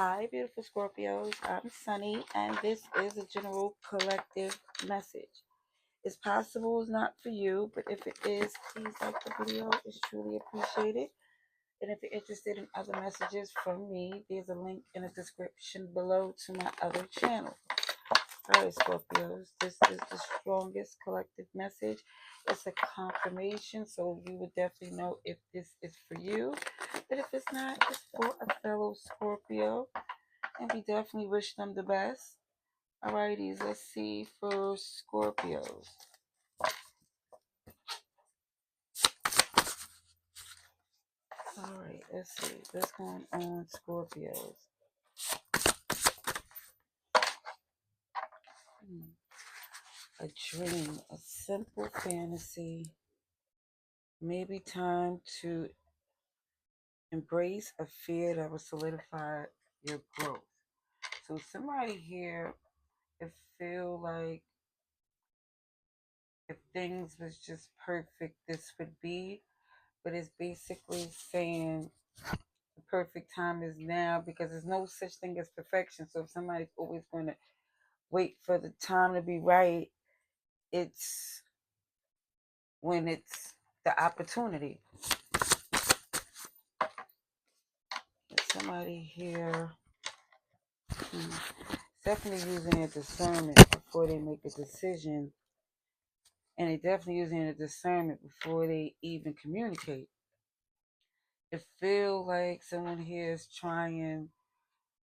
Hi, beautiful Scorpios. I'm Sunny, and this is a general collective message. It's possible it's not for you, but if it is, please like the video. It's truly appreciated. And if you're interested in other messages from me, there's a link in the description below to my other channel. All right, Scorpios, this is the strongest collective message. It's a confirmation, so you would definitely know if this is for you. But if it's not, it's for a fellow Scorpio. And we definitely wish them the best. Alrighties, let's see for Scorpios. Alright, let's see. What's going on, Scorpios? A dream, a simple fantasy. Maybe time to embrace a fear that will solidify your growth. So somebody here, it feel like if things was just perfect, this would be. But it's basically saying the perfect time is now because there's no such thing as perfection. So if somebody's always going to wait for the time to be right, it's when it's the opportunity. Somebody here definitely using their discernment before they make a decision, and they definitely using their discernment before they even communicate. It feels like someone here is trying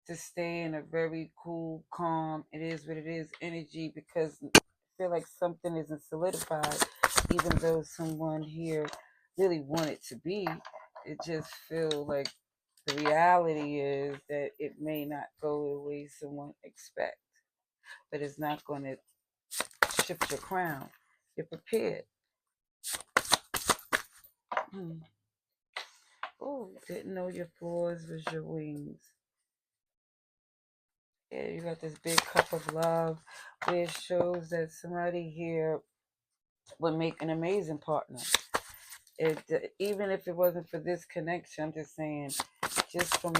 to stay in a very cool, calm, it is what it is energy because I feel like something isn't solidified, even though someone here really want it to be. It just feel like the reality is that it may not go the way someone expects, but it's not going to shift your crown. You're prepared. Oh, didn't know your flaws was your wings. Yeah, you got this big cup of love, where it shows that somebody here would make an amazing partner. Even if it wasn't for this connection, I'm just saying, just from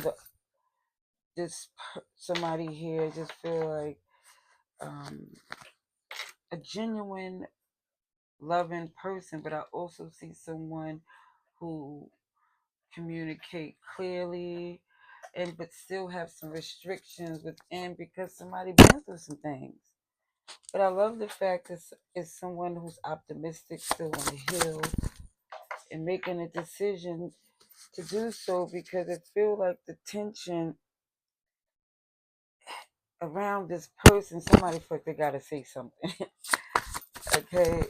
somebody here, just feel like um, a genuine, loving person. But I also see someone who communicate clearly, and but still have some restrictions within because somebody been through some things. But I love the fact that it's someone who's optimistic, still on the hill, and making a decision to do so because it feels like the tension around this person, somebody feel like they gotta say something. Okay,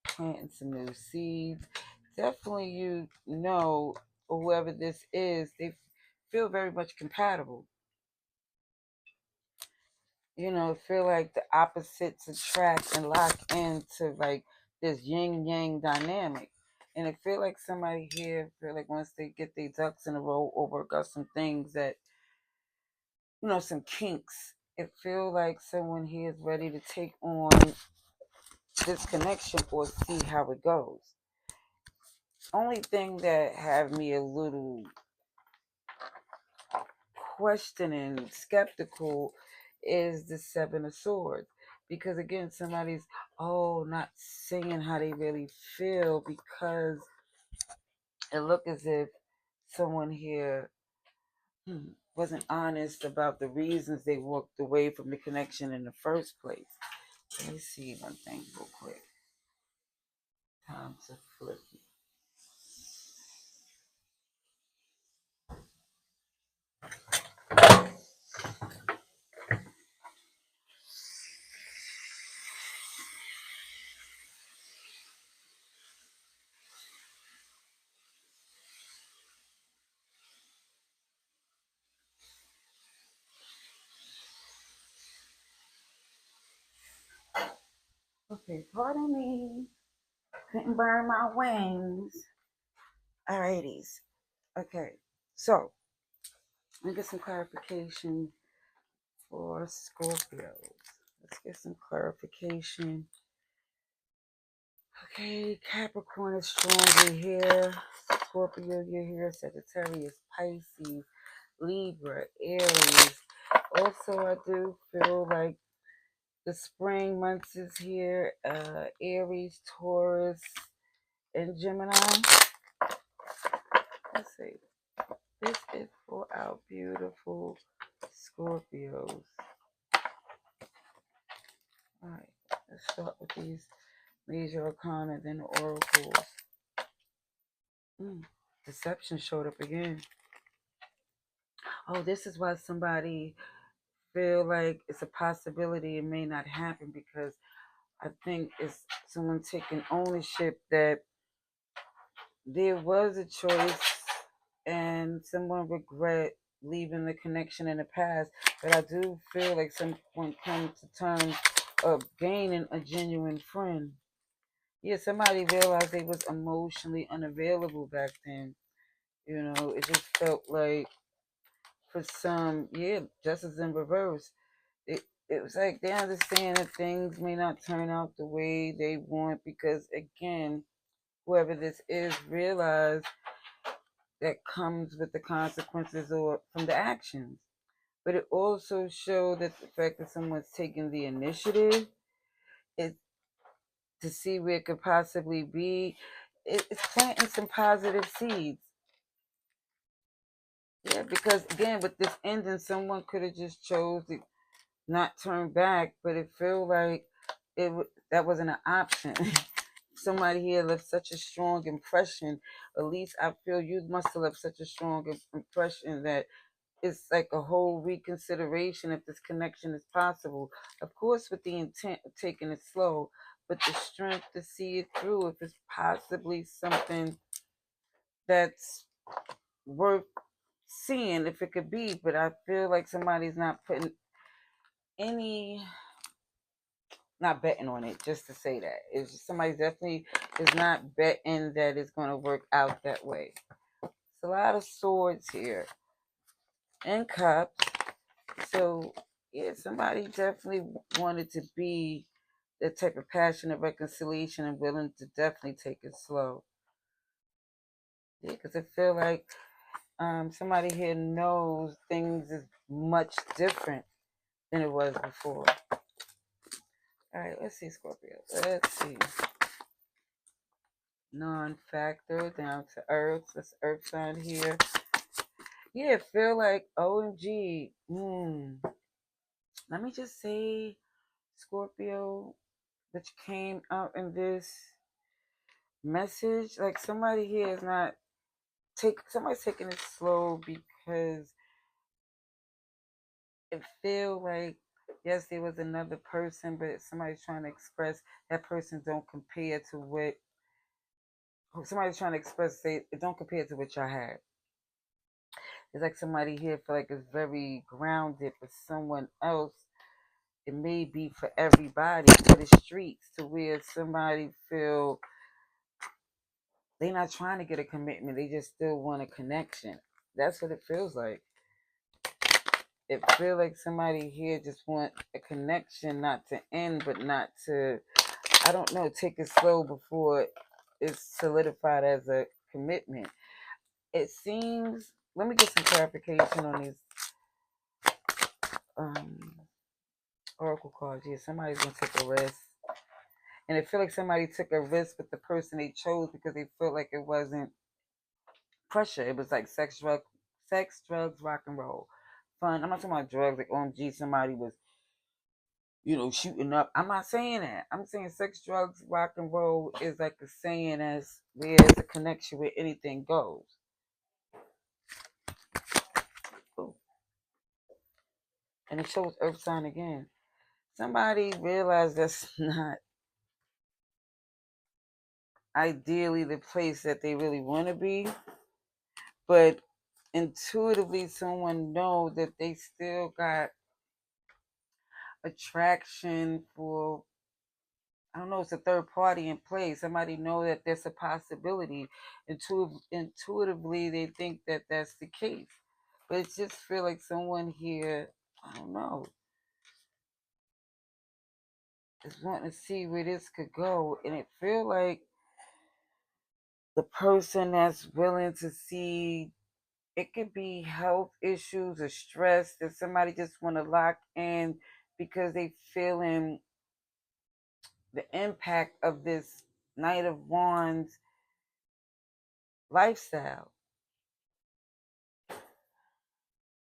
planting some new seeds. Definitely, you know, whoever this is, they feel very much compatible. You know, feel like the opposites attract and lock into like this yin yang dynamic. And I feel like somebody here feel like once they get their ducks in a row or work out some things that, some kinks, it feel like someone here is ready to take on this connection or see how it goes. Only thing that have me a little questioning, skeptical, is the Seven of Swords. Because again, somebody's not saying how they really feel because it look as if someone here wasn't honest about the reasons they walked away from the connection in the first place. Let me see one thing real quick. Time to flip it. Okay, pardon me. Couldn't burn my wings. Alrighties. Okay, so let me get some clarification for Scorpios. Let's get some clarification. Okay, Capricorn is strongly here. Scorpio, you're here. Sagittarius, Pisces, Libra, Aries. Also, I do feel like the spring months is here. Aries, Taurus, and Gemini. Let's see. This is for our beautiful Scorpios. All right, let's start with these major arcana, then the oracles. Deception showed up again. Oh, this is why somebody feel like it's a possibility it may not happen, because I think it's someone taking ownership that there was a choice and someone regret leaving the connection in the past. But I do feel like someone come to terms of gaining a genuine friend. Yeah, somebody realized they was emotionally unavailable back then. You know, it just felt like for some, yeah, just as in reverse. It was like they understand that things may not turn out the way they want, because again, whoever this is realize that comes with the consequences or from the actions. But it also showed that the fact that someone's taking the initiative is to see where it could possibly be. It's planting some positive seeds. Yeah, because again, with this ending, someone could have just chose to not turn back, but it felt like that wasn't an option. Somebody here left such a strong impression. At least I feel you must have left such a strong impression that it's like a whole reconsideration if this connection is possible. Of course, with the intent of taking it slow, but the strength to see it through if it's possibly something that's worth seeing, if it could be. But I feel like somebody's not putting any, not betting on it, just to say that. It's just somebody definitely is not betting that it's going to work out that way. It's a lot of swords here and cups. So, yeah, somebody definitely wanted to be the type of passion of reconciliation and willing to definitely take it slow. Yeah, because I feel like somebody here knows things is much different than it was before. All right, let's see, Scorpio. Let's see. Non-factor down to Earth. This Earth sign here. Yeah, feel like OMG. Let me just say, Scorpio, which came out in this message. Like somebody here is not somebody's taking it slow because it feel like yes, there was another person, but somebody's trying to express that person don't compare to what somebody's trying to express. Say it don't compare to what y'all had. It's like somebody here feel like it's very grounded, but someone else it may be for everybody for the streets to where somebody feel they're not trying to get a commitment, they just still want a connection. That's what it feels like. It feels like somebody here just want a connection, not to end, but not to, I don't know, take it slow before it's solidified as a commitment. It seems, let me get some clarification on these um, oracle cards. Yeah, somebody's going to take a risk. And it feel like somebody took a risk with the person they chose because they felt like it wasn't pressure. It was like sex, drugs, rock and roll. Fun. I'm not talking about drugs like OMG, somebody was, shooting up. I'm not saying that. I'm saying sex, drugs, rock and roll is like a saying as where there's a connection where anything goes. Ooh. And it shows Earth sign again. Somebody realized that's not ideally the place that they really want to be, but intuitively someone know that they still got attraction for, I don't know, it's a third party in play. Somebody know that there's a possibility. Intuitively, they think that that's the case. But it just feel like someone here, I don't know, is wanting to see where this could go. And it feel like the person that's willing to see it could be health issues or stress that somebody just want to lock in because they feeling the impact of this Knight of Wands lifestyle.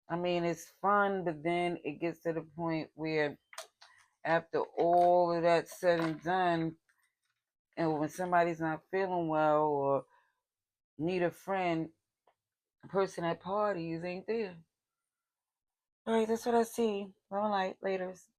I mean, it's fun, but then it gets to the point where after all of that said and done, and when somebody's not feeling well or need a friend, the person at parties ain't there. All right, that's what I see. All right, laters.